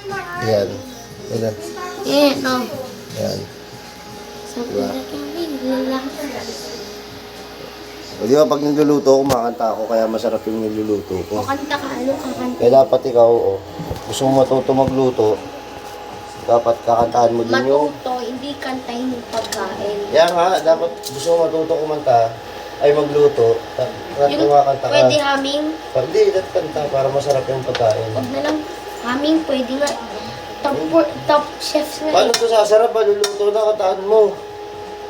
Yan. Yan. Eh, no. Yan. Sabi Diba? na kami, lalaki. O di ba pag niluluto ko, kumakanta ako, kaya masarap yung niluluto ko. O kanta ka, ano kakanta? Kaya dapat ikaw, gusto mo matuto magluto, dapat kakantahan mo din yung... Matuto, hindi kantahin yung pagkain. Kaya nga, dapat gusto mo matuto kumanta, ay magluto, dapat kumakanta ka. Pwede haming, Hindi, dapat kanta para masarap yung pagkain. wag na lang. Haming, pwede nga. Top chefs nga. Paano ito sasarap? Maluluto na kataan mo.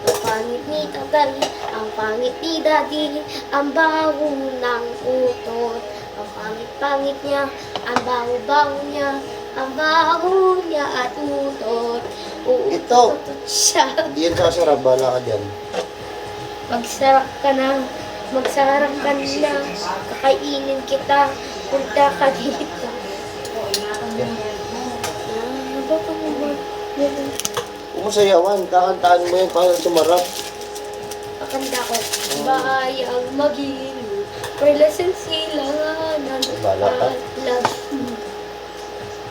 Ang pangit ni Tagal, ang pangit ni Daddy, ang baho ng utot. Ang pangit-pangit niya, ang baho-baho niya, ang baho niya at utot. Ito. Uutot siya. Hindi yan sasarap, bahala ka dyan. Magsarap ka na, magsarap ka na, kakainin kita, punta ka dito. Baka mo ba? Umusayawan, kakantaan mo yan para sumarap. Pakanta ko, bayang maging relasan sila ng Bala ka. alam.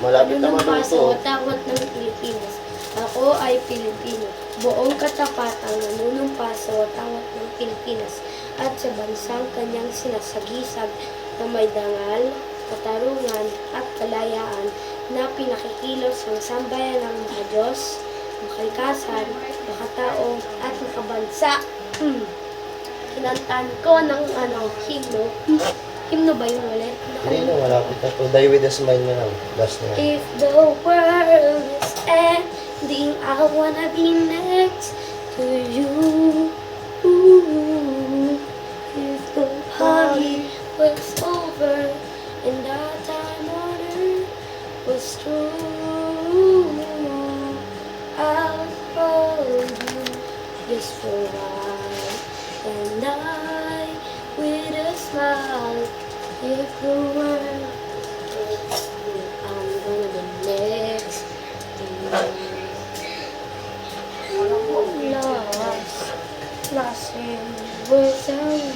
Malapit na Ano ng paso, maluto. tawat ng Pilipinas. Ako ay Pilipino. Buong katapatang nanunumpaso, tawat ng Pilipinas. At sa bansang kanyang sinasagisag na may dangal, katarungan at kalayaan na pinakikilos ng sambayan ng mga Diyos, makalikasan, makatao at makabansa. Kinantan ko ng himno. Himno ba yung ulit? Hindi na, malapit na to. Die with a smile na lang. Last na yan. If the world is ending, I wanna be next to you. If the party was over and our time on earth was through, I'll hold you just for a while, and I, with a smile, if the world is ending, I'm gonna be next to you. Lost in without you.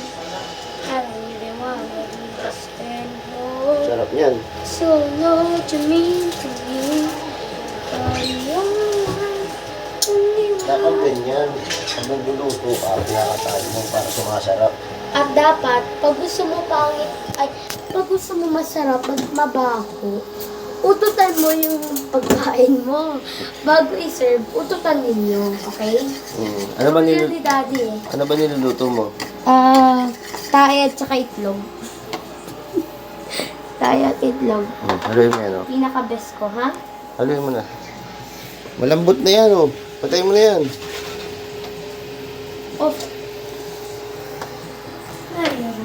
I don't even wanna be just anymore. Sarap niyan. So know what you mean to me. Dapat ganyan. Pag nagluluto ka, pinakataan mo para sumasarap. At dapat, pag gusto mo pag gusto mo masarap, mabaho, ututan mo yung pagkain mo. Bago i-serve, ututan ninyo. Okay? Ano ba Yan ni Daddy eh. ano ba niluluto mo? Tae at saka itlog. Tae at itlog. Haluin mo yan, Pinaka-best ko, ha? Haluin mo na. Malambot na yan, Patay mo na yan. Off. Ayun.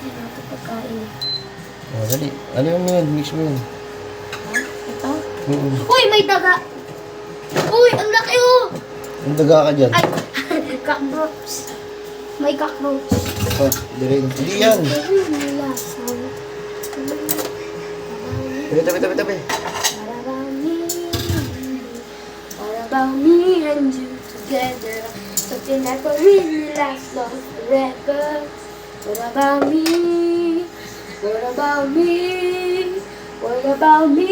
Ano ito pagkain? Dali. Haluin mo yan. Mix mo yan. Ito? Uy, may daga! Uy, ang laki Ang daga ka dyan. Ay, cockroach. May cockroach. Hindi yan. May lasang. Tabi. What about me and you together? Something that will really last long forever. What about me? What about me? What about me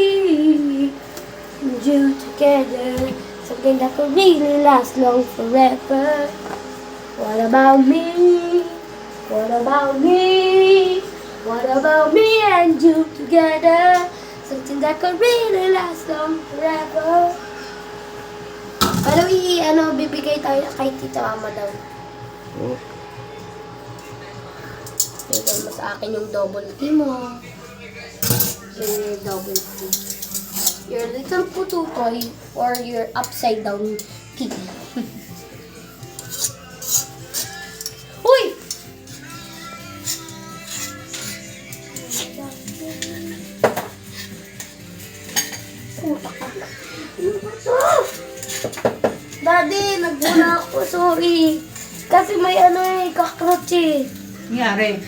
and you together? Something that could really last long forever. What about me? What about me? What about me and you together? Something that could really last long forever. Pero bibigay tayo kay Tita Mama daw. Bigyan mo sa akin yung double tea mo. Yung double tea. Your little pututoy or your upside down tea. Uy! Puta ka. Ano ba to? Daddy, nagbuna ako. Sorry. Kasi may cockroach eh. Nangyari.